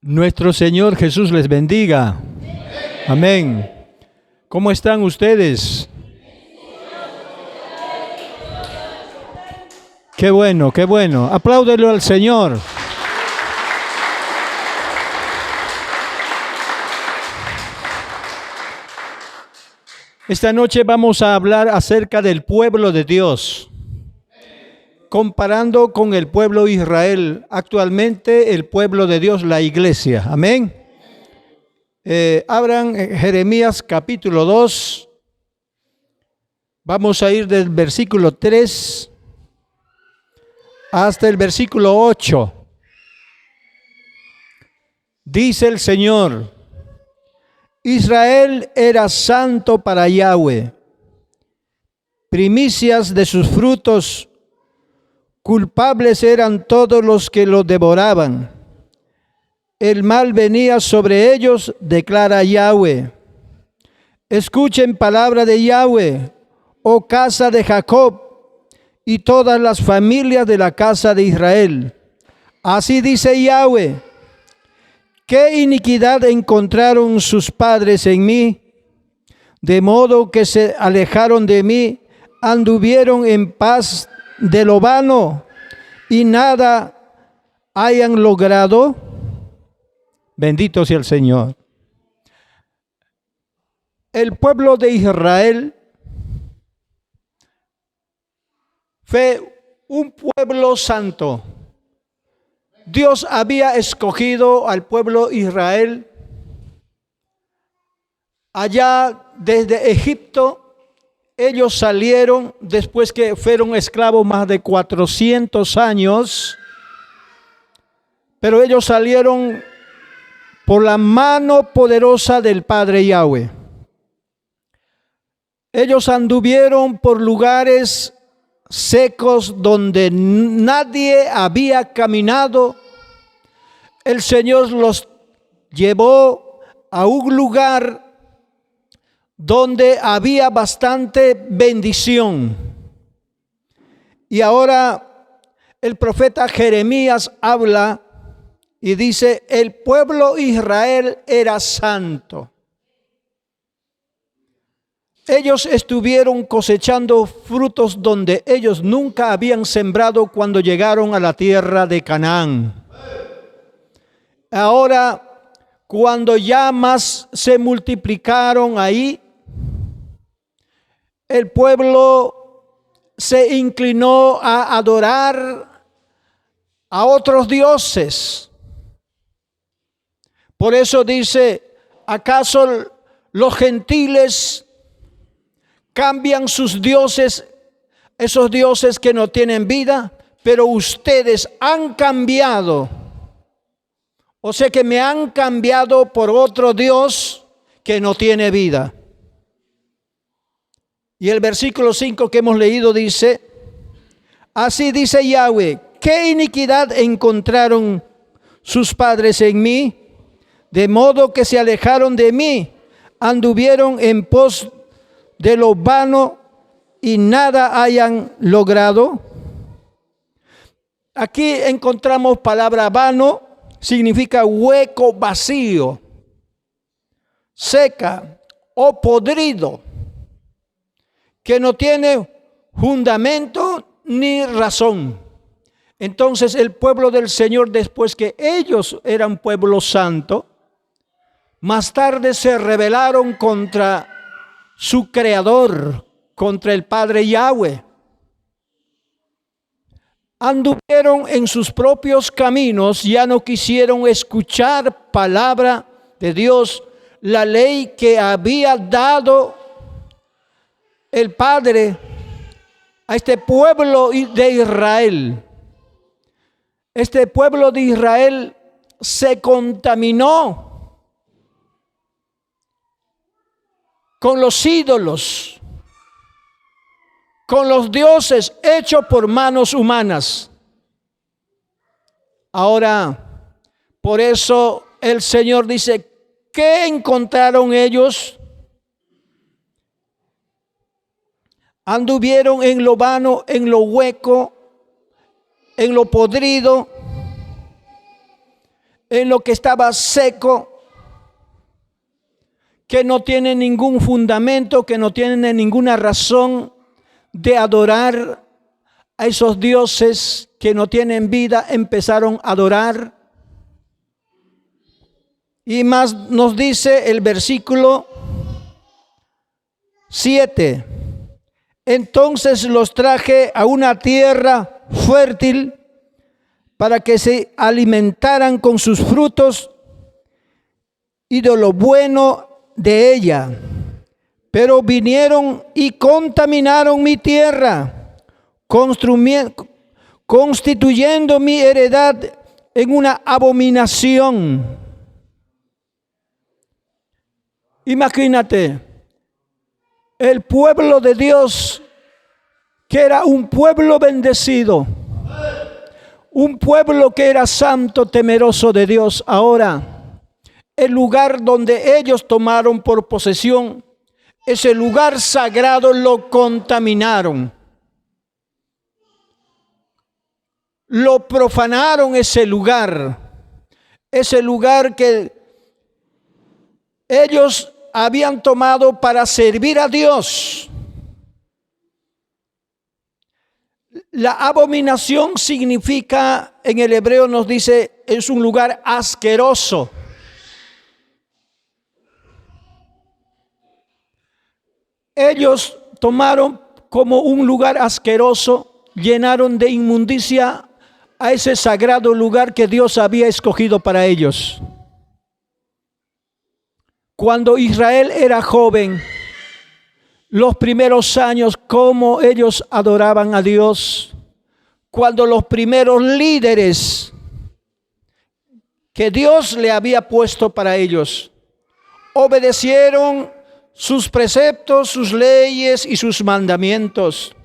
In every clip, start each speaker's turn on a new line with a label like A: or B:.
A: Nuestro Señor Jesús les bendiga. Amén. ¿Cómo están ustedes? Qué bueno, qué bueno. Apláudelo al Señor. Esta noche vamos a hablar acerca del pueblo de Dios, comparando con el pueblo de Israel, actualmente el pueblo de Dios, la iglesia. Amén. Abran Jeremías capítulo 2. Vamos a ir del versículo 3 hasta el versículo 8. Dice el Señor: Israel era santo para Yahweh, primicias de sus frutos, culpables eran todos los que lo devoraban. El mal venía sobre ellos, declara Yahweh. Escuchen palabra de Yahweh, oh casa de Jacob, y todas las familias de la casa de Israel. Así dice Yahweh: ¿qué iniquidad encontraron sus padres en mí? De modo que se alejaron de mí, anduvieron en paz de lo vano, y nada hayan logrado. Bendito sea el Señor. El pueblo de Israel fue un pueblo santo. Dios había escogido al pueblo de Israel allá desde Egipto. Ellos salieron después que fueron esclavos más de 400 años, pero ellos salieron por la mano poderosa del Padre Yahweh. Ellos anduvieron por lugares secos donde nadie había caminado. El Señor los llevó a un lugar donde había bastante bendición. Y ahora el profeta Jeremías habla y dice: el pueblo Israel era santo. Ellos estuvieron cosechando frutos donde ellos nunca habían sembrado cuando llegaron a la tierra de Canaán. Ahora, cuando ya más se multiplicaron ahí, el pueblo se inclinó a adorar a otros dioses. Por eso dice: ¿acaso los gentiles cambian sus dioses, esos dioses que no tienen vida? Pero ustedes han cambiado. O sea que me han cambiado por otro Dios que no tiene vida. Y el versículo 5 que hemos leído dice: así dice Yahweh, ¿qué iniquidad encontraron sus padres en mí? De modo que se alejaron de mí, anduvieron en pos de lo vano y nada hayan logrado. Aquí encontramos palabra vano, significa hueco, vacío, seca o podrido, que no tiene fundamento ni razón. Entonces el pueblo del Señor, después que ellos eran pueblo santo, más tarde se rebelaron contra su creador, contra el Padre Yahweh. Anduvieron en sus propios caminos, ya no quisieron escuchar palabra de Dios, la ley que había dado el Padre a este pueblo de Israel. Este pueblo de Israel se contaminó con los ídolos, con los dioses hechos por manos humanas. Ahora, por eso el Señor dice: ¿qué encontraron ellos? Anduvieron en lo vano, en lo hueco, en lo podrido, en lo que estaba seco, que no tiene ningún fundamento, que no tiene ninguna razón de adorar a esos dioses que no tienen vida, empezaron a adorar. Y más nos dice el versículo 7. Entonces los traje a una tierra fértil para que se alimentaran con sus frutos y de lo bueno de ella. Pero vinieron y contaminaron mi tierra, constituyendo mi heredad en una abominación. Imagínate, el pueblo de Dios, que era un pueblo bendecido, un pueblo que era santo, temeroso de Dios, ahora el lugar donde ellos tomaron por posesión, ese lugar sagrado, lo contaminaron. Lo profanaron, ese lugar que ellos habían tomado para servir a Dios. La abominación significa, en el hebreo nos dice, es un lugar asqueroso. Ellos tomaron como un lugar asqueroso, llenaron de inmundicia a ese sagrado lugar que Dios había escogido para ellos. Cuando Israel era joven, los primeros años, cómo ellos adoraban a Dios. Cuando los primeros líderes que Dios le había puesto para ellos obedecieron sus preceptos, sus leyes y sus mandamientos.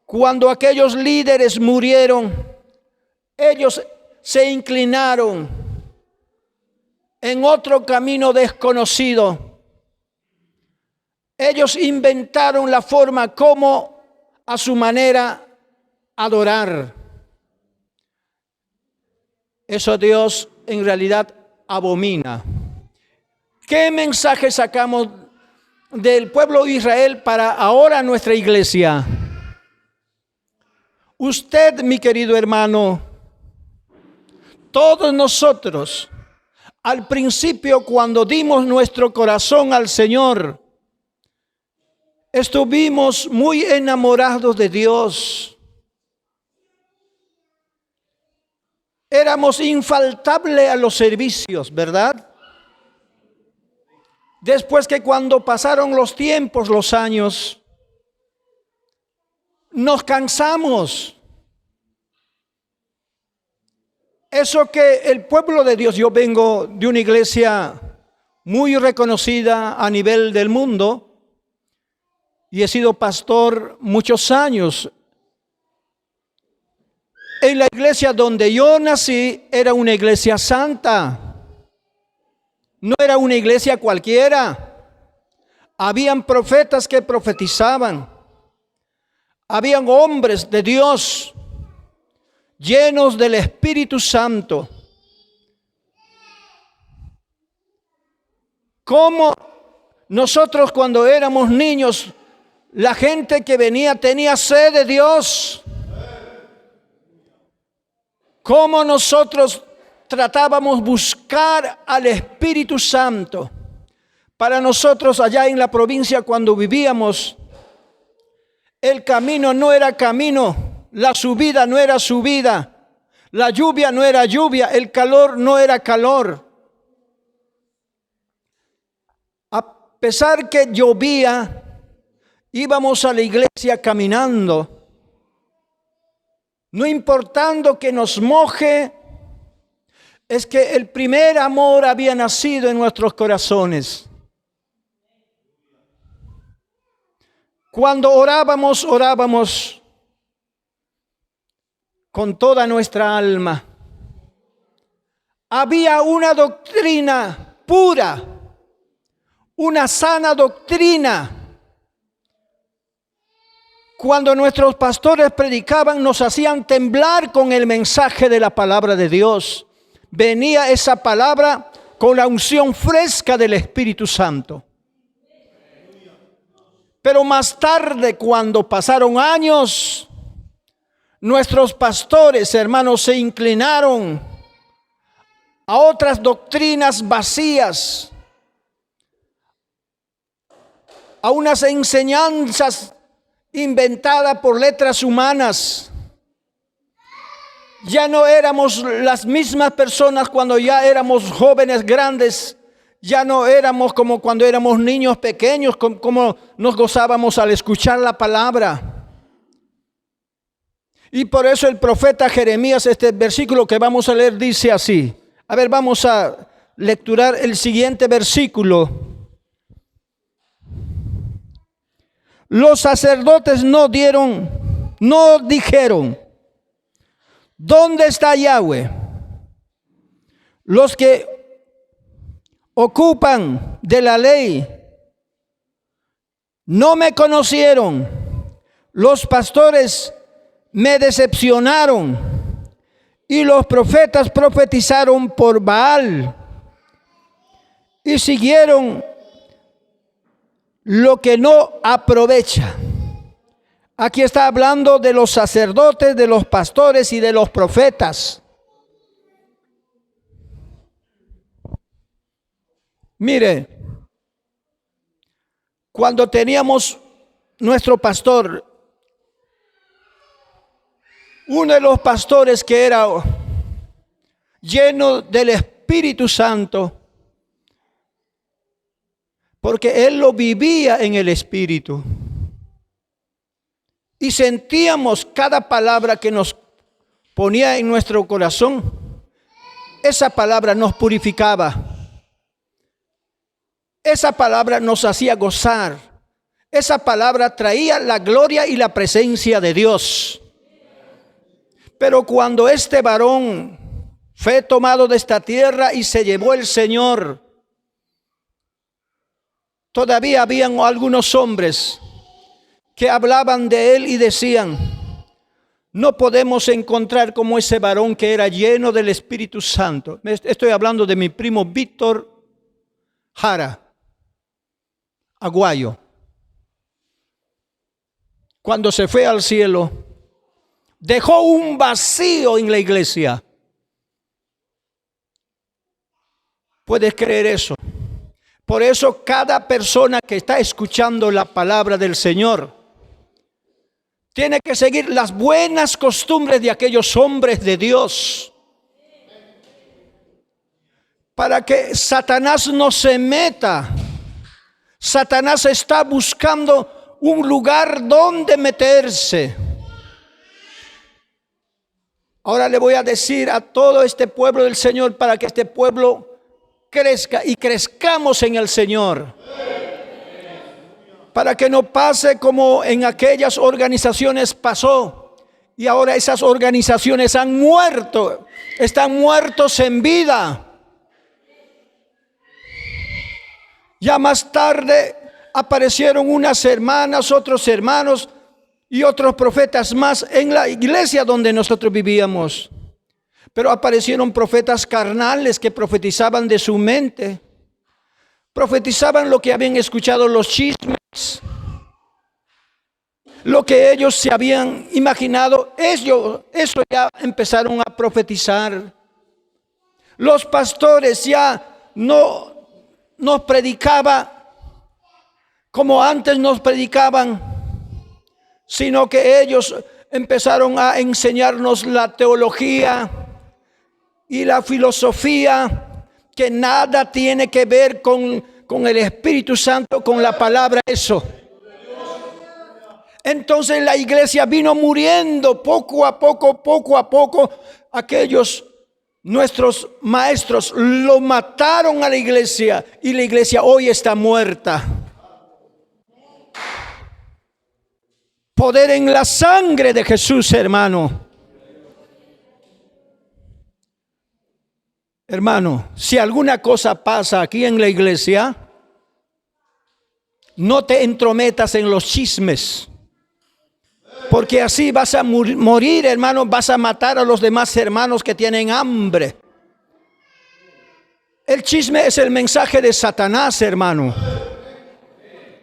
A: Cuando aquellos líderes murieron, ellos se inclinaron en otro camino desconocido. Ellos inventaron la forma como a su manera adorar. Eso Dios en realidad abomina. ¿Qué mensaje sacamos del pueblo de Israel para ahora nuestra iglesia? Usted, mi querido hermano, todos nosotros, al principio cuando dimos nuestro corazón al Señor, estuvimos muy enamorados de Dios. Éramos infaltables a los servicios, ¿verdad? Después que cuando pasaron los tiempos, los años, nos cansamos. Eso que el pueblo de Dios, yo vengo de una iglesia muy reconocida a nivel del mundo y he sido pastor muchos años. En la iglesia donde yo nací era una iglesia santa. No era una iglesia cualquiera. Habían profetas que profetizaban. Habían hombres de Dios llenos del Espíritu Santo. Como nosotros cuando éramos niños, la gente que venía tenía sed de Dios. Como nosotros tratábamos buscar al Espíritu Santo. Para nosotros allá en la provincia cuando vivíamos, el camino no era camino, la subida no era subida, la lluvia no era lluvia, el calor no era calor. A pesar que llovía, íbamos a la iglesia caminando. No importando que nos moje, es que el primer amor había nacido en nuestros corazones. Cuando orábamos con toda nuestra alma. Había una doctrina pura, una sana doctrina. Cuando nuestros pastores predicaban, nos hacían temblar con el mensaje de la palabra de Dios. venía esa palabra con la unción fresca del Espíritu Santo. Pero más tarde, cuando pasaron años, nuestros pastores, hermanos, se inclinaron a otras doctrinas vacías, a unas enseñanzas inventadas por letras humanas. Ya no éramos las mismas personas cuando ya éramos jóvenes grandes. Ya no éramos como cuando éramos niños pequeños, como nos gozábamos al escuchar la palabra. Y por eso el profeta Jeremías, este versículo que vamos a leer, dice así. A ver, vamos a lecturar el siguiente versículo. Los sacerdotes no dijeron, ¿dónde está Yahweh? Los que ocupan de la ley no me conocieron. Los pastores me decepcionaron y los profetas profetizaron por Baal y siguieron lo que no aprovecha. Aquí está hablando de los sacerdotes, de los pastores y de los profetas. Mire, cuando teníamos nuestro pastor, uno de los pastores que era lleno del Espíritu Santo, porque él lo vivía en el Espíritu. Y sentíamos cada palabra que nos ponía en nuestro corazón. Esa palabra nos purificaba. Esa palabra nos hacía gozar. Esa palabra traía la gloria y la presencia de Dios. Pero cuando este varón fue tomado de esta tierra y se llevó el Señor, todavía habían algunos hombres que hablaban de él y decían, no podemos encontrar como ese varón que era lleno del Espíritu Santo. Estoy hablando de mi primo Víctor Jara Aguayo. Cuando se fue al cielo, dejó un vacío en la iglesia. ¿Puedes creer eso? Por eso cada persona que está escuchando la palabra del Señor tiene que seguir las buenas costumbres de aquellos hombres de Dios, para que Satanás no se meta. Satanás está buscando un lugar donde meterse. Ahora le voy a decir a todo este pueblo del Señor, para que este pueblo crezca y crezcamos en el Señor, para que no pase como en aquellas organizaciones pasó, y ahora esas organizaciones han muerto, están muertos en vida. Ya más tarde aparecieron unas hermanas, otros hermanos y otros profetas más en la iglesia donde nosotros vivíamos. Pero aparecieron profetas carnales que profetizaban de su mente. Profetizaban lo que habían escuchado, los chismes, lo que ellos se habían imaginado. Eso ya empezaron a profetizar. Los pastores ya no nos predicaban como antes nos predicaban, sino que ellos empezaron a enseñarnos la teología y la filosofía, que nada tiene que ver con el Espíritu Santo, con la palabra, eso. Entonces la iglesia vino muriendo poco a poco. Aquellos nuestros maestros lo mataron a la iglesia, y la iglesia hoy está muerta. Poder en la sangre de Jesús, hermano. Hermano, si alguna cosa pasa aquí en la iglesia, no te entrometas en los chismes, porque así vas a morir, hermano. Vas a matar a los demás hermanos que tienen hambre. El chisme es el mensaje de Satanás, hermano.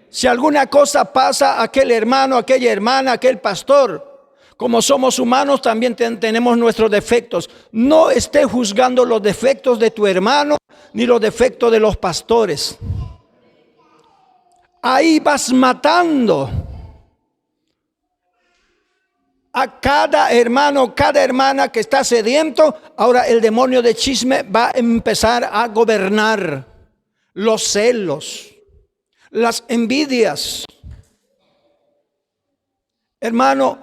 A: Si alguna cosa pasa a aquel hermano, aquella hermana, aquel pastor, como somos humanos también tenemos nuestros defectos. No esté juzgando los defectos de tu hermano ni los defectos de los pastores. Ahí vas matando a cada hermano, cada hermana que está sediento. Ahora el demonio de chisme va a empezar a gobernar los celos, las envidias. Hermano,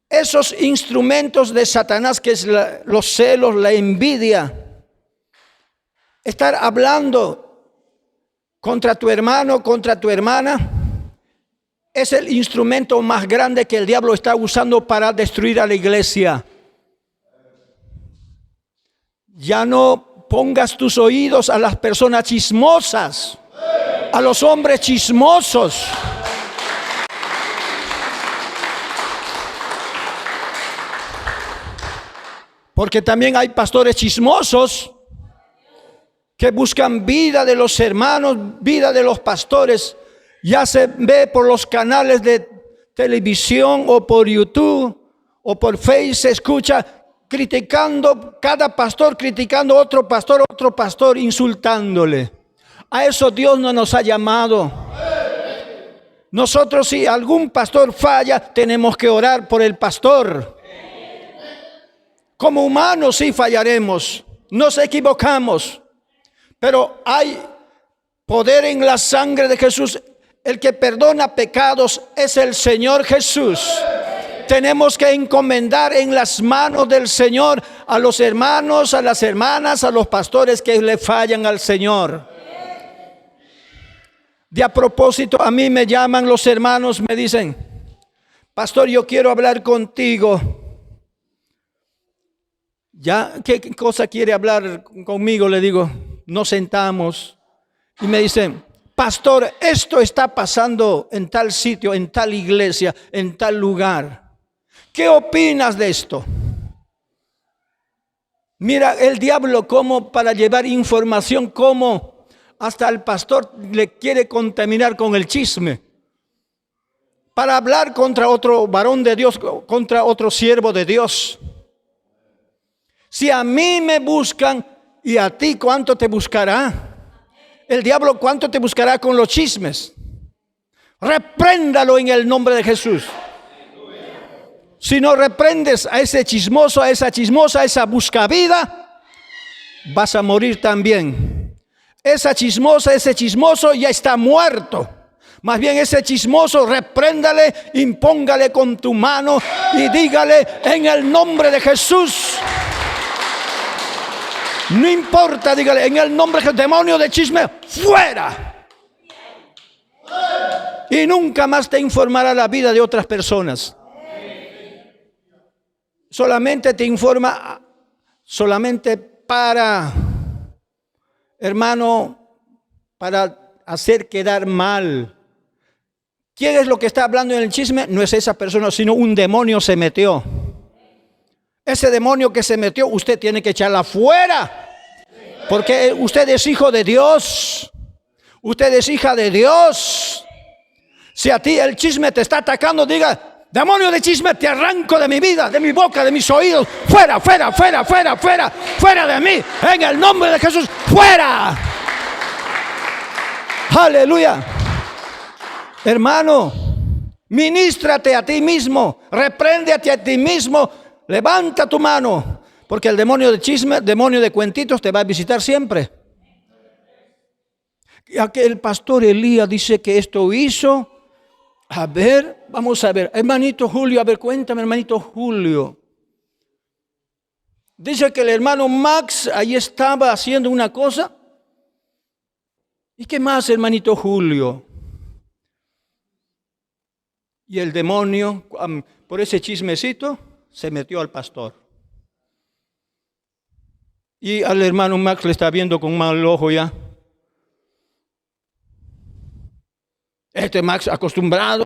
A: esos instrumentos de Satanás que es los celos, la envidia, estar hablando contra tu hermano, contra tu hermana, es el instrumento más grande que el diablo está usando para destruir a la iglesia. Ya no pongas tus oídos a las personas chismosas, a los hombres chismosos. Porque también hay pastores chismosos que buscan vida de los hermanos, vida de los pastores. Ya se ve por los canales de televisión o por YouTube o por Facebook, se escucha criticando, cada pastor criticando a otro pastor insultándole. A eso Dios no nos ha llamado. Nosotros, si algún pastor falla, tenemos que orar por el pastor. Como humanos sí fallaremos, nos equivocamos, pero hay poder en la sangre de Jesús. El que perdona pecados es el Señor Jesús. Tenemos que encomendar en las manos del Señor a los hermanos, a las hermanas, a los pastores que le fallan al Señor. De a propósito, a mí me llaman los hermanos, me dicen: pastor, yo quiero hablar contigo. ¿Ya? ¿Qué cosa quiere hablar conmigo? Le digo, nos sentamos y me dicen: pastor, esto está pasando en tal sitio, en tal iglesia, en tal lugar. ¿Qué opinas de esto? Mira el diablo cómo para llevar información, cómo hasta el pastor le quiere contaminar con el chisme. Para hablar contra otro varón de Dios, contra otro siervo de Dios. Si a mí me buscan, ¿y a ti cuánto te buscará? El diablo cuánto te buscará con los chismes. Repréndalo en el nombre de Jesús. Si no reprendes a ese chismoso, a esa chismosa, a esa buscavida, vas a morir también. Esa chismosa, ese chismoso ya está muerto. Más bien ese chismoso, repréndale, impóngale con tu mano y dígale en el nombre de Jesús. No importa, dígale en el nombre del demonio de chisme, fuera. Y nunca más te informará la vida de otras personas. Solamente te informa, solamente para, hermano, para hacer quedar mal. ¿Quién es lo que está hablando en el chisme? No es esa persona, sino un demonio se metió. Ese demonio que se metió, usted tiene que echarla fuera. Porque usted es hijo de Dios. Usted es hija de Dios. Si a ti el chisme te está atacando, diga: demonio de chisme, te arranco de mi vida, de mi boca, de mis oídos. Fuera, fuera, fuera, fuera, fuera, fuera de mí. En el nombre de Jesús, fuera. Aleluya. Hermano, ministrate a ti mismo, repréndete a ti mismo, levanta tu mano, porque el demonio de chisme, demonio de cuentitos te va a visitar siempre. El pastor Elías dice que esto hizo. A ver, vamos a ver, hermanito Julio, a ver, cuéntame, hermanito Julio. Dice que el hermano Max ahí estaba haciendo una cosa. ¿Y qué más, hermanito Julio? Y el demonio, por ese chismecito, se metió al pastor. Y al hermano Max le está viendo con mal ojo ya. Este Max acostumbrado.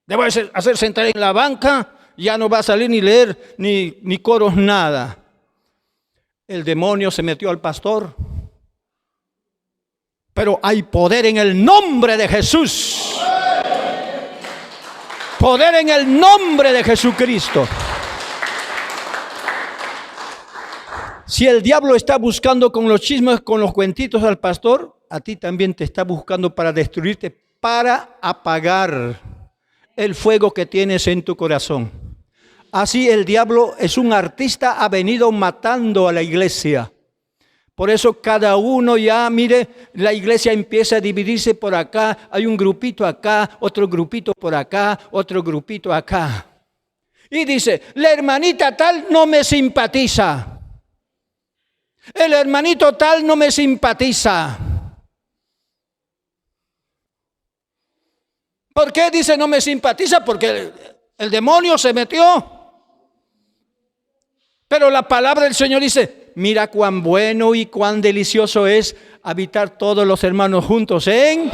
A: Debo hacer sentar en la banca, ya no va a salir ni leer ni coros, nada. El demonio se metió al pastor. Pero hay poder en el nombre de Jesús. Poder en el nombre de Jesucristo. Si el diablo está buscando con los chismes, con los cuentitos al pastor, a ti también te está buscando para destruirte, para apagar el fuego que tienes en tu corazón. Así el diablo es un artista, ha venido matando a la iglesia. Por eso cada uno ya, mire, la iglesia empieza a dividirse por acá. Hay un grupito acá, otro grupito por acá, otro grupito acá. Y dice, la hermanita tal no me simpatiza. El hermanito tal no me simpatiza. ¿Por qué dice no me simpatiza? Porque el demonio se metió. Pero la palabra del Señor dice, mira cuán bueno y cuán delicioso es habitar todos los hermanos juntos en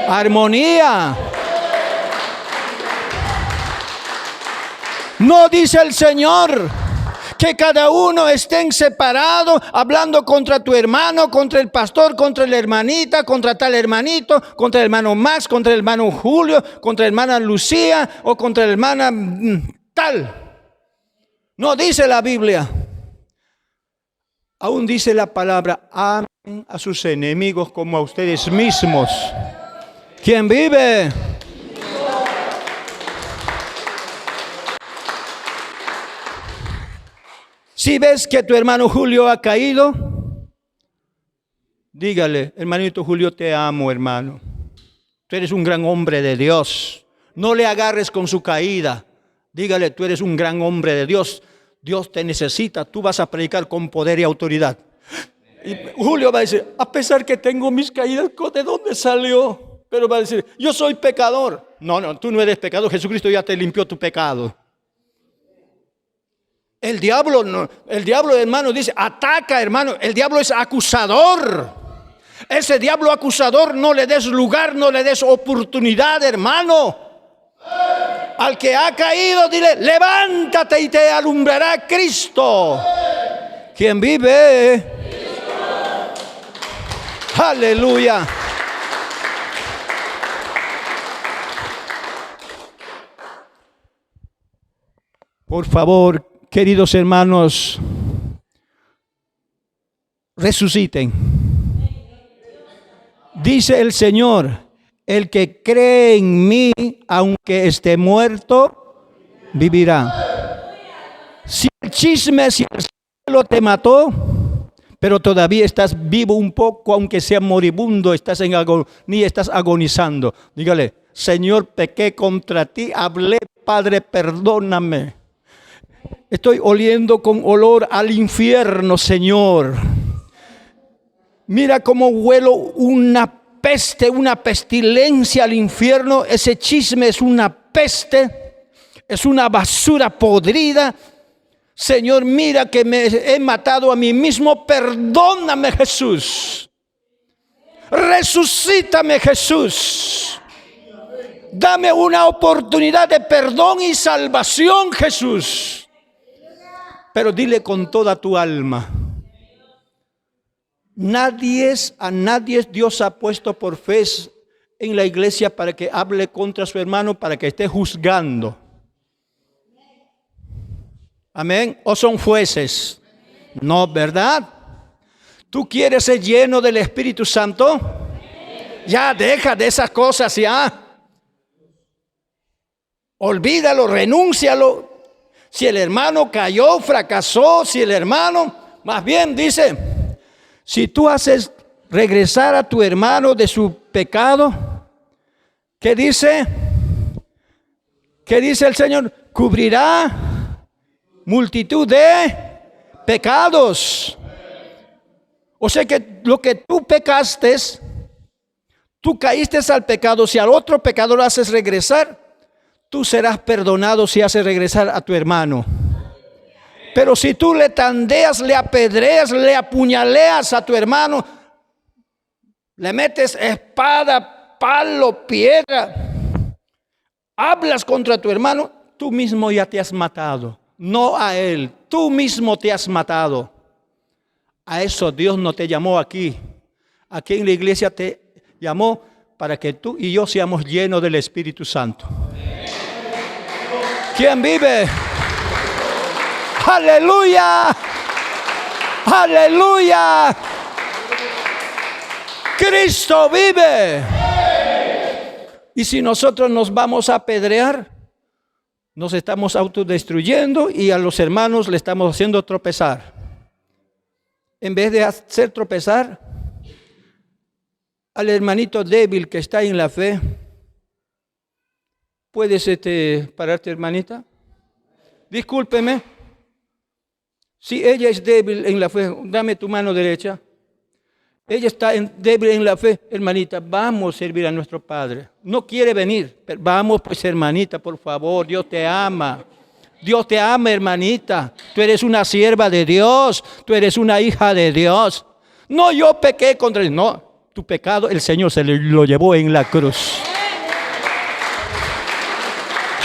A: armonía. No dice el Señor que cada uno estén separados, hablando contra tu hermano, contra el pastor, contra la hermanita, contra tal hermanito, contra el hermano Max, contra el hermano Julio, contra la hermana Lucía o contra la hermana tal. No dice la Biblia. Aún dice la palabra, amen a sus enemigos como a ustedes mismos. ¿Quién vive? Si ves que tu hermano Julio ha caído, dígale, hermanito Julio, te amo, hermano. Tú eres un gran hombre de Dios. No le agarres con su caída. Dígale, tú eres un gran hombre de Dios. Dios te necesita. Tú vas a predicar con poder y autoridad. Y Julio va a decir, a pesar que tengo mis caídas, ¿de dónde salió? Pero va a decir, yo soy pecador. No, tú no eres pecador. Jesucristo ya te limpió tu pecado. El diablo, no, hermano, dice, ataca, hermano. El diablo es acusador. Ese diablo acusador no le des lugar, no le des oportunidad, hermano. Al que ha caído, dile, levántate y te alumbrará Cristo. ¿Quién vive? Aleluya. Por favor, queridos hermanos, resuciten. Dice el Señor, el que cree en mí, aunque esté muerto, vivirá. Si el chisme, si el cielo te mató, pero todavía estás vivo un poco, aunque sea moribundo, estás en agonía, estás agonizando. Dígale, Señor, pequé contra ti, hablé, Padre, perdóname. Estoy oliendo con olor al infierno, Señor. Mira cómo huelo una peste, una pestilencia al infierno. Ese chisme es una peste, es una basura podrida. Señor, mira que me he matado a mí mismo. Perdóname, Jesús. Resucítame, Jesús. Dame una oportunidad de perdón y salvación, Jesús. Pero dile con toda tu alma. A nadie Dios ha puesto por fe en la iglesia para que hable contra su hermano, para que esté juzgando. Amén. ¿O son jueces? No, ¿verdad? ¿Tú quieres ser lleno del Espíritu Santo? Ya deja de esas cosas, ya. Olvídalo, renúncialo. Si el hermano cayó, fracasó, si el hermano, más bien dice, si tú haces regresar a tu hermano de su pecado, ¿qué dice? ¿Qué dice el Señor? Cubrirá multitud de pecados. O sea que lo que tú pecaste, tú caíste al pecado. Si al otro pecador haces regresar, tú serás perdonado si haces regresar a tu hermano. Pero si tú le tandeas, le apedreas, le apuñaleas a tu hermano, le metes espada, palo, piedra, hablas contra tu hermano, tú mismo ya te has matado. No a él, tú mismo te has matado. A eso Dios no te llamó aquí. Aquí en la iglesia te llamó para que tú y yo seamos llenos del Espíritu Santo. ¿Quién vive? ¡Aleluya! ¡Aleluya! ¡Cristo vive! Y si nosotros nos vamos a apedrear, nos estamos autodestruyendo y a los hermanos le estamos haciendo tropezar. En vez de hacer tropezar al hermanito débil que está en la fe, ¿puedes pararte, hermanita? Discúlpeme. Si ella es débil en la fe, dame tu mano derecha. Ella está débil en la fe, hermanita, vamos a servir a nuestro Padre. No quiere venir, pero vamos pues, hermanita, por favor, Dios te ama. Dios te ama, hermanita. Tú eres una sierva de Dios, tú eres una hija de Dios. No, yo pequé contra él. No, tu pecado el Señor se lo llevó en la cruz.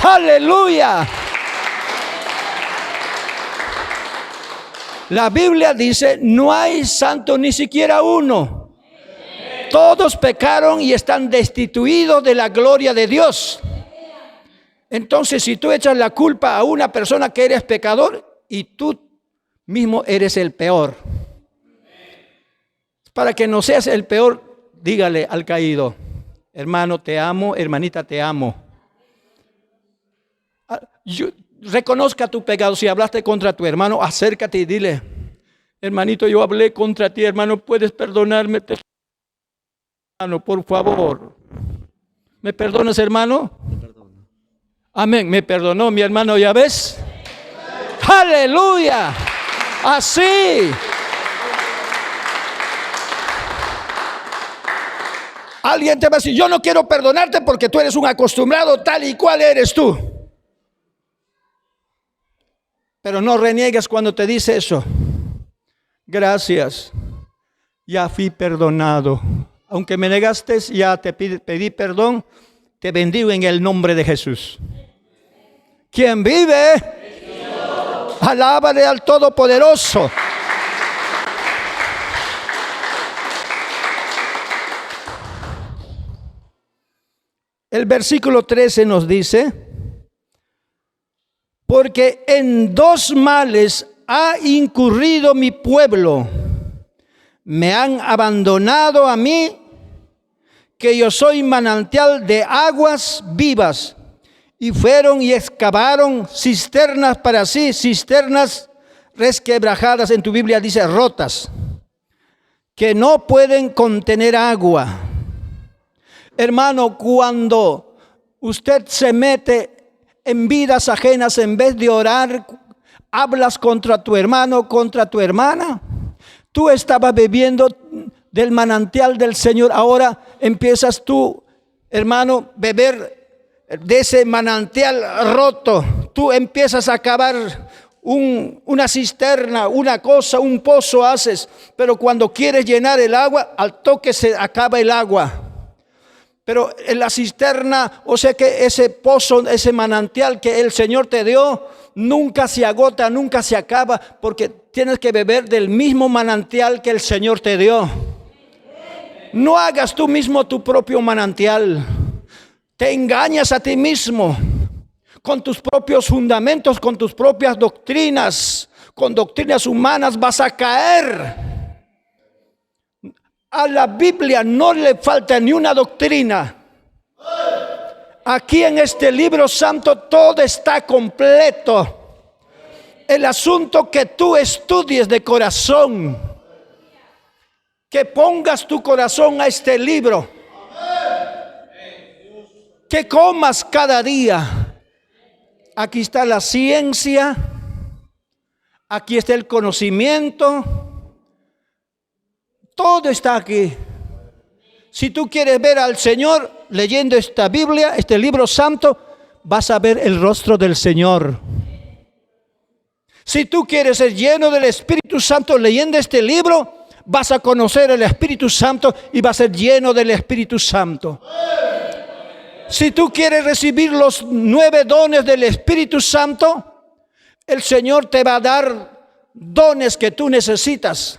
A: ¡Aleluya! La Biblia dice, no hay santo ni siquiera uno. Todos pecaron y están destituidos de la gloria de Dios. Entonces, si tú echas la culpa a una persona que eres pecador y tú mismo eres el peor. Para que no seas el peor, dígale al caído, hermano, te amo, hermanita, te amo. Reconozca tu pecado. Si hablaste contra tu hermano, acércate y dile, hermanito, yo hablé contra ti, hermano, ¿puedes perdonarme? Hermano, por favor. ¿Me perdonas, hermano? Me perdono. Amén, me perdonó mi hermano, ¿ya ves? ¡Aleluya! Así. Alguien te va a decir, yo no quiero perdonarte porque tú eres un acostumbrado tal y cual eres tú. Pero no reniegues cuando te dice eso. Gracias, ya fui perdonado. Aunque me negaste, ya te pedí perdón. Te bendigo en el nombre de Jesús. ¿Quién vive? Alábale al Todopoderoso. El versículo 13 nos dice, porque en dos males ha incurrido mi pueblo. Me han abandonado a mí, que yo soy manantial de aguas vivas. Y fueron y excavaron cisternas para sí, cisternas resquebrajadas, en tu Biblia dice rotas, que no pueden contener agua. Hermano, cuando usted se mete en vidas ajenas, en vez de orar, hablas contra tu hermano, contra tu hermana. Tú estabas bebiendo del manantial del Señor. Ahora empiezas tú, hermano, beber de ese manantial roto. Tú empiezas a cavar una cisterna, una cosa, un pozo haces. Pero cuando quieres llenar el agua, al toque se acaba el agua. Pero en la cisterna, o sea que ese pozo, ese manantial que el Señor te dio, nunca se agota, nunca se acaba, porque tienes que beber del mismo manantial que el Señor te dio. No hagas tú mismo tu propio manantial. Te engañas a ti mismo con tus propios fundamentos, con tus propias doctrinas, con doctrinas humanas vas a caer. A la Biblia no le falta ni una doctrina. Aquí en este libro santo todo está completo. El asunto que tú estudies de corazón, que pongas tu corazón a este libro, que comas cada día. Aquí está la ciencia, aquí está el conocimiento. Todo está aquí. Si tú quieres ver al Señor leyendo esta Biblia, este libro santo, vas a ver el rostro del Señor. Si tú quieres ser lleno del Espíritu Santo leyendo este libro, vas a conocer el Espíritu Santo y vas a ser lleno del Espíritu Santo. Si tú quieres recibir los 9 dones del Espíritu Santo, el Señor te va a dar dones que tú necesitas.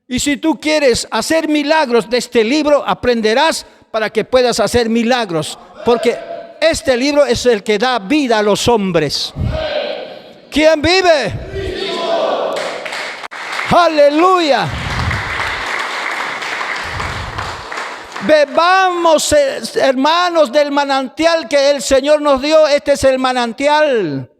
A: Y si tú quieres hacer milagros de este libro, aprenderás para que puedas hacer milagros. Porque este libro es el que da vida a los hombres. ¿Quién vive? Aleluya. Bebamos, hermanos, del manantial que el Señor nos dio. Este es el manantial.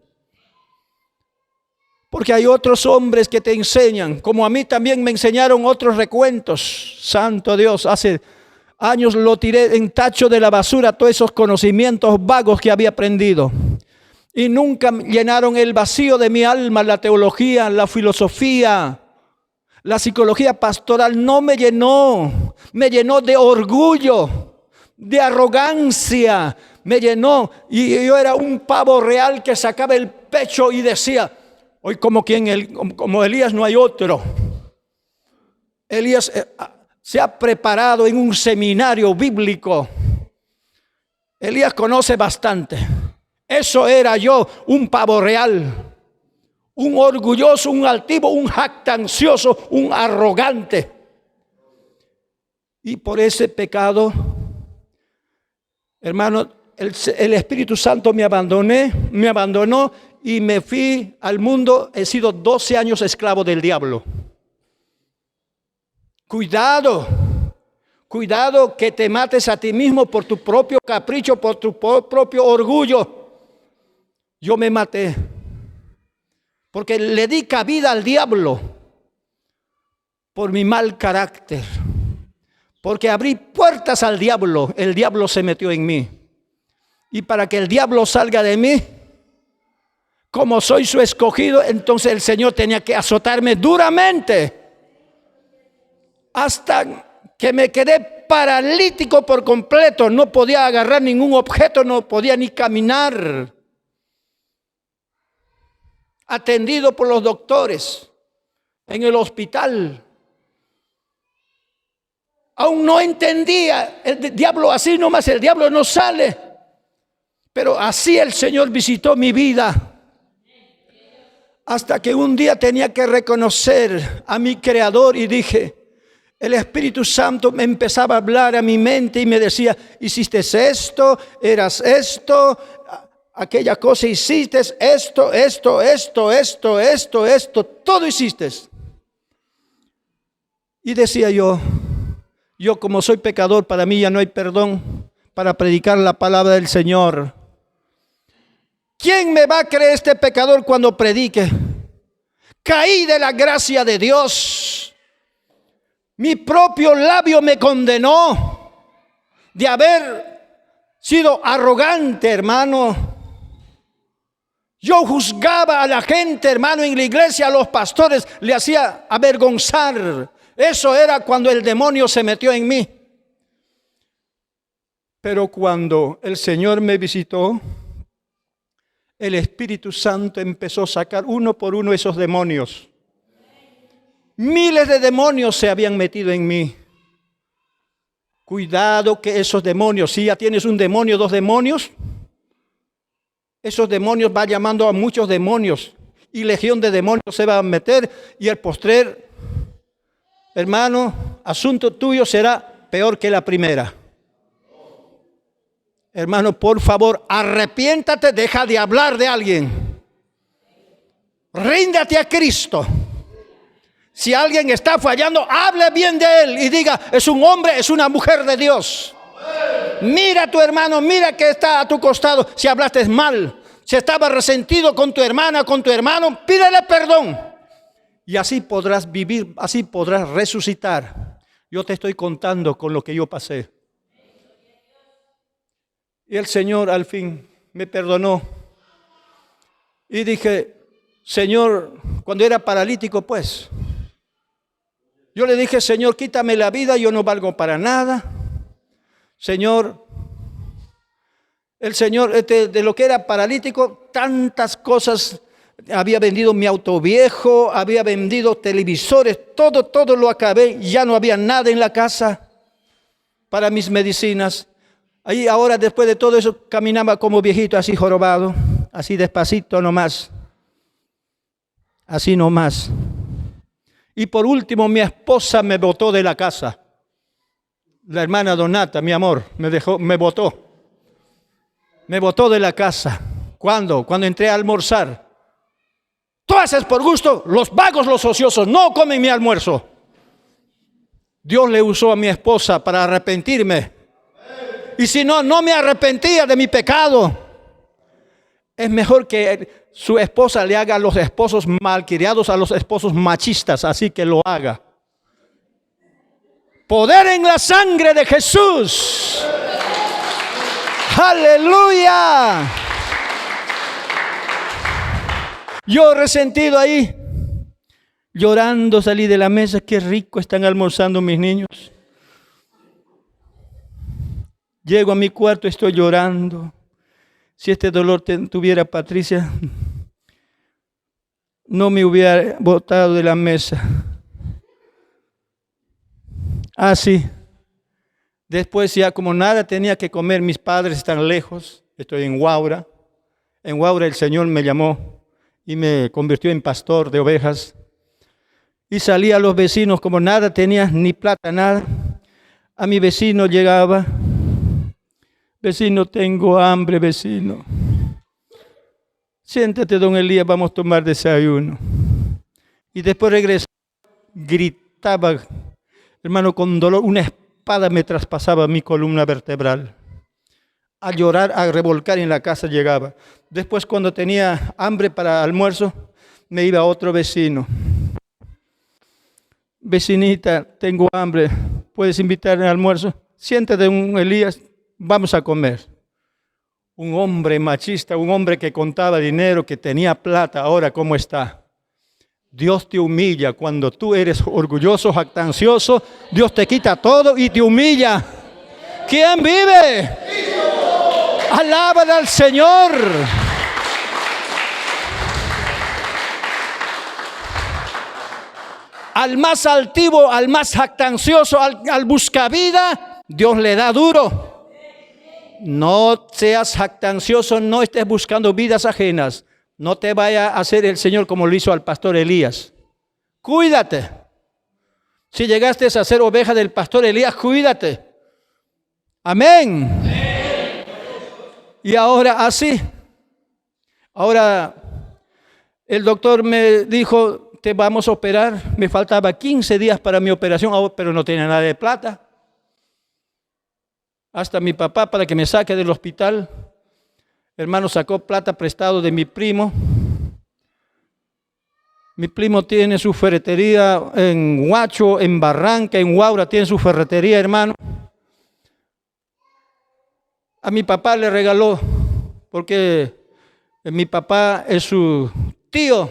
A: Porque hay otros hombres que te enseñan, como a mí también me enseñaron otros recuentos. Santo Dios, hace años lo tiré en tacho de la basura, todos esos conocimientos vagos que había aprendido. Y nunca llenaron el vacío de mi alma. La teología, la filosofía, la psicología pastoral no me llenó. Me llenó de orgullo, de arrogancia. Me llenó y yo era un pavo real que sacaba el pecho y decía: hoy como Elías no hay otro. Elías se ha preparado en un seminario bíblico. Elías conoce bastante. Eso era yo, un pavo real, un orgulloso, un altivo, un jactancioso, un arrogante. Y por ese pecado, hermano, el Espíritu Santo me abandonó y me fui al mundo. He sido 12 años esclavo del diablo. Cuidado que te mates a ti mismo por tu propio capricho, por tu propio orgullo. Yo me maté porque le di cabida al diablo por mi mal carácter. Porque abrí puertas al diablo, el diablo se metió en mí. Y para que el diablo salga de mí, como soy su escogido, entonces el Señor tenía que azotarme duramente. Hasta que me quedé paralítico por completo. No podía agarrar ningún objeto, no podía ni caminar. Atendido por los doctores en el hospital. Aún no entendía, el diablo así nomás, el diablo no sale. Pero así el Señor visitó mi vida. Hasta que un día tenía que reconocer a mi Creador y dije, el Espíritu Santo me empezaba a hablar a mi mente y me decía: hiciste esto, eras esto, aquella cosa hiciste, esto, todo hiciste. Y decía yo como soy pecador, para mí ya no hay perdón para predicar la palabra del Señor. ¿Quién me va a creer este pecador cuando predique? Caí de la gracia de Dios. Mi propio labio me condenó de haber sido arrogante, hermano. Yo juzgaba a la gente, hermano, en la iglesia, a los pastores, le hacía avergonzar. Eso era cuando el demonio se metió en mí. Pero cuando el Señor me visitó, el Espíritu Santo empezó a sacar uno por uno esos demonios. Miles de demonios se habían metido en mí. Cuidado que esos demonios, si ya tienes un demonio, 2 demonios, esos demonios van llamando a muchos demonios y legión de demonios se va a meter y el postrer, hermano, asunto tuyo será peor que la primera. Hermano, por favor, arrepiéntate, deja de hablar de alguien. Ríndete a Cristo. Si alguien está fallando, hable bien de él y diga: es un hombre, es una mujer de Dios. Mira a tu hermano, mira que está a tu costado. Si hablaste mal, si estaba resentido con tu hermana, con tu hermano, pídele perdón. Y así podrás vivir, así podrás resucitar. Yo te estoy contando con lo que yo pasé. Y el Señor al fin me perdonó. Y dije: Señor, cuando era paralítico, pues, yo le dije: Señor, quítame la vida, yo no valgo para nada. Señor, el Señor, de lo que era paralítico, tantas cosas, había vendido mi auto viejo, había vendido televisores, todo lo acabé, ya no había nada en la casa para mis medicinas. Ahí ahora, después de todo eso, caminaba como viejito, así jorobado, así despacito nomás, así nomás. Y por último, mi esposa me botó de la casa. La hermana Donata, mi amor, me botó. Me botó de la casa. ¿Cuándo? Cuando entré a almorzar. Tú haces por gusto, los vagos, los ociosos, no comen mi almuerzo. Dios le usó a mi esposa para arrepentirme. Y si no, no me arrepentía de mi pecado. Es mejor que su esposa le haga a los esposos malcriados a los esposos machistas, así que lo haga. Poder en la sangre de Jesús. ¡Aleluya! Yo resentido ahí, llorando salí de la mesa. Qué rico están almorzando mis niños. Llego a mi cuarto, estoy llorando. Si este dolor tuviera Patricia, no me hubiera botado de la mesa. Así. Después ya como nada tenía que comer, mis padres están lejos, estoy en Huaura. En Huaura el Señor me llamó y me convirtió en pastor de ovejas. Y salí a los vecinos, como nada tenía, ni plata, nada. A mi vecino llegaba. Vecino, tengo hambre, vecino. Siéntate, don Elías, vamos a tomar desayuno. Y después regresaba, gritaba, hermano, con dolor, una espada me traspasaba mi columna vertebral. A llorar, a revolcar en la casa llegaba. Después, cuando tenía hambre para almuerzo, me iba a otro vecino. Vecinita, tengo hambre, ¿puedes invitarme al almuerzo? Siéntate, don Elías, vamos a comer. Un hombre machista, un hombre que contaba dinero, que tenía plata, ahora ¿cómo está? Dios te humilla cuando tú eres orgulloso, jactancioso. Dios te quita todo y te humilla. ¿Quién vive? Alaban al Señor. Al más altivo, al más jactancioso, al buscavida, Dios le da duro. No seas jactancioso, no estés buscando vidas ajenas. No te vaya a hacer el Señor como lo hizo al pastor Elías. Cuídate. Si llegaste a ser oveja del pastor Elías, cuídate. Amén. Y ahora así. Ahora el doctor me dijo, te vamos a operar. Me faltaba 15 días para mi operación, pero no tenía nada de plata. Hasta mi papá, para que me saque del hospital, hermano, sacó plata prestado de mi primo. Mi primo tiene su ferretería en Huacho, en Barranca, en Huaura, tiene su ferretería, hermano. A mi papá le regaló, porque mi papá es su tío.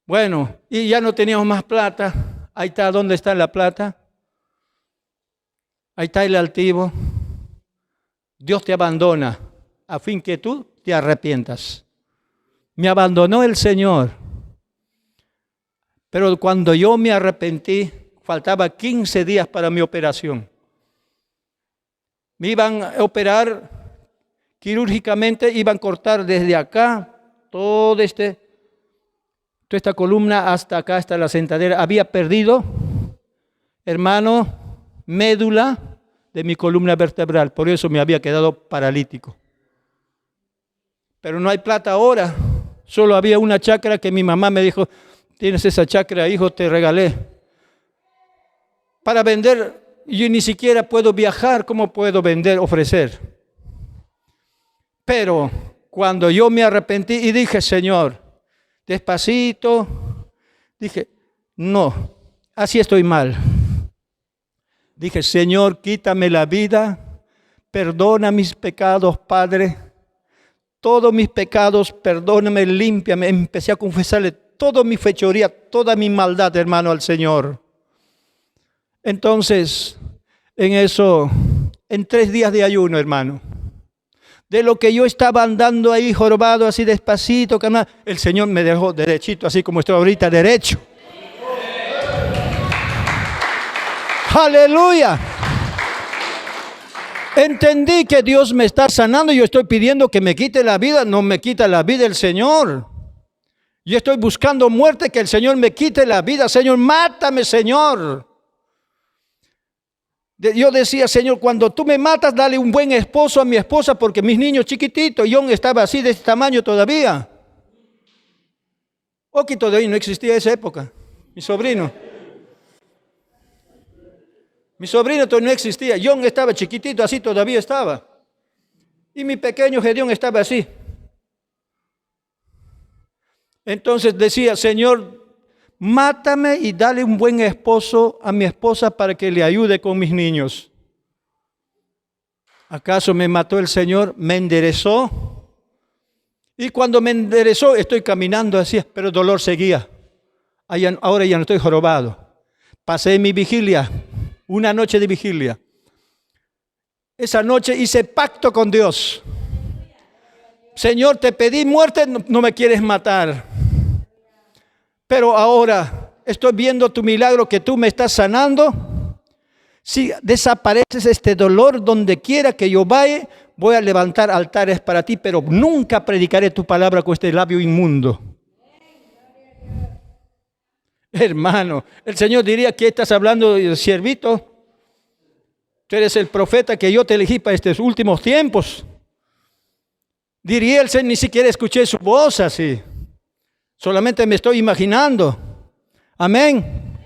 A: Bueno, y ya no teníamos más plata. Ahí está, ¿dónde está la plata? Ahí está el altivo. Dios te abandona a fin que tú te arrepientas. Me abandonó el Señor. Pero cuando yo me arrepentí, faltaba 15 días para mi operación. Me iban a operar quirúrgicamente, iban a cortar desde acá toda esta columna hasta acá, hasta la sentadera. Había perdido, hermano, médula de mi columna vertebral, por eso me había quedado paralítico. Pero no hay plata ahora, solo había una chacra que mi mamá me dijo, tienes esa chacra, hijo, te regalé. Para vender, yo ni siquiera puedo viajar, ¿cómo puedo vender, ofrecer? Pero cuando yo me arrepentí y dije, Señor, despacito, dije, no, así estoy mal. Dije, Señor, quítame la vida, perdona mis pecados, Padre, todos mis pecados, perdóname, límpiame. Empecé a confesarle toda mi fechoría, toda mi maldad, hermano, al Señor. Entonces, en 3 días de ayuno, hermano, de lo que yo estaba andando ahí jorobado, así despacito, el Señor me dejó derechito, así como estoy ahorita, derecho. ¡Aleluya! Entendí que Dios me está sanando y yo estoy pidiendo que me quite la vida. No me quita la vida el Señor. Yo estoy buscando muerte, que el Señor me quite la vida. Señor, mátame, Señor. Yo decía, Señor, cuando tú me matas, dale un buen esposo a mi esposa, porque mis niños chiquititos, John estaba así de este tamaño todavía. Que todavía no existía esa época. Mi sobrino todavía no existía. John estaba chiquitito, así todavía estaba. Y mi pequeño Gedeón estaba así. Entonces decía, Señor, mátame y dale un buen esposo a mi esposa para que le ayude con mis niños. ¿Acaso me mató el Señor? Me enderezó. Y cuando me enderezó, estoy caminando así, pero el dolor seguía. Ahora ya no estoy jorobado. Pasé mi vigilia, una noche de vigilia. Esa noche hice pacto con Dios. Señor, te pedí muerte, no me quieres matar. Pero ahora estoy viendo tu milagro, que tú me estás sanando. Si desapareces este dolor donde quiera que yo vaya, voy a levantar altares para ti, pero nunca predicaré tu palabra con este labio inmundo. Hermano, el Señor diría, ¿qué estás hablando, siervito? Tú eres el profeta que yo te elegí para estos últimos tiempos. Diría el Señor, ni siquiera escuché su voz así. Solamente me estoy imaginando. Amén.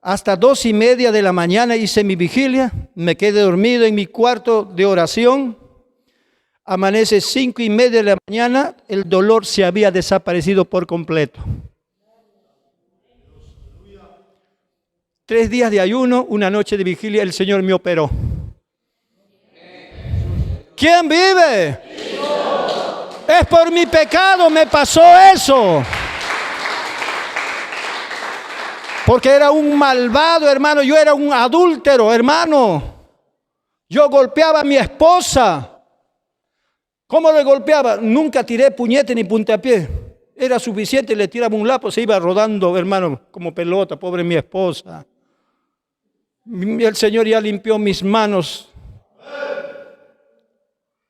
A: Hasta 2:30 de la mañana hice mi vigilia. Me quedé dormido en mi cuarto de oración. Amanece 5:30 de la mañana. El dolor se había desaparecido por completo. 3 días de ayuno, una noche de vigilia, el Señor me operó. ¿Quién vive? Es por mi pecado me pasó eso. Porque era un malvado, hermano. Yo era un adúltero, hermano. Yo golpeaba a mi esposa. ¿Cómo le golpeaba? Nunca tiré puñete ni puntapié. Era suficiente, le tiraba un lapo, se iba rodando, hermano, como pelota, pobre mi esposa. El Señor ya limpió mis manos.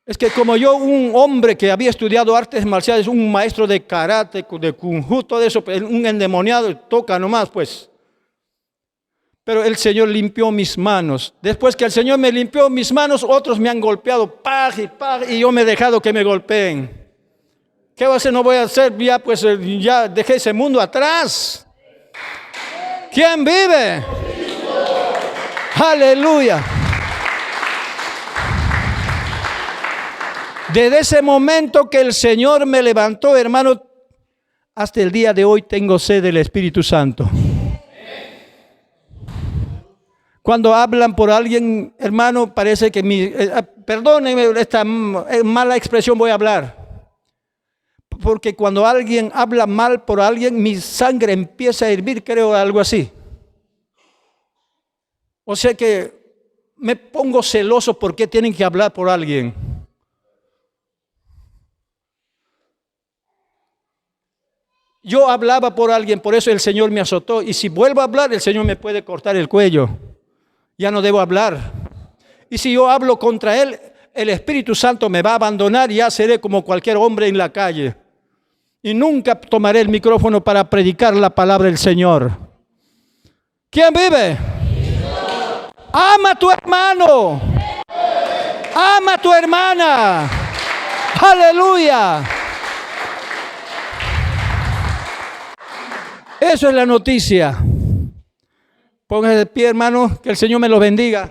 A: Es que como yo, un hombre que había estudiado artes marciales, un maestro de karate, de kung fu, todo eso, un endemoniado, toca nomás pues. Pero el Señor limpió mis manos. Después que el Señor me limpió mis manos, otros me han golpeado, y yo me he dejado que me golpeen. ¿Qué va a hacer? No voy a hacer, ya pues ya dejé ese mundo atrás. ¿Quién vive? Aleluya. Desde ese momento que el Señor me levantó, hermano, hasta el día de hoy tengo sed del Espíritu Santo. Cuando hablan por alguien, hermano, parece que perdónenme esta mala expresión voy a hablar. Porque cuando alguien habla mal por alguien, mi sangre empieza a hervir, creo, algo así. O sea que me pongo celoso porque tienen que hablar por alguien. Yo hablaba por alguien, por eso el Señor me azotó. Y si vuelvo a hablar, el Señor me puede cortar el cuello. Ya no debo hablar. Y si yo hablo contra Él, el Espíritu Santo me va a abandonar y ya seré como cualquier hombre en la calle. Y nunca tomaré el micrófono para predicar la palabra del Señor. ¿Quién vive? Ama a tu hermano. Ama a tu hermana. Aleluya. Eso es la noticia. Póngase de pie, hermano, que el Señor me lo bendiga.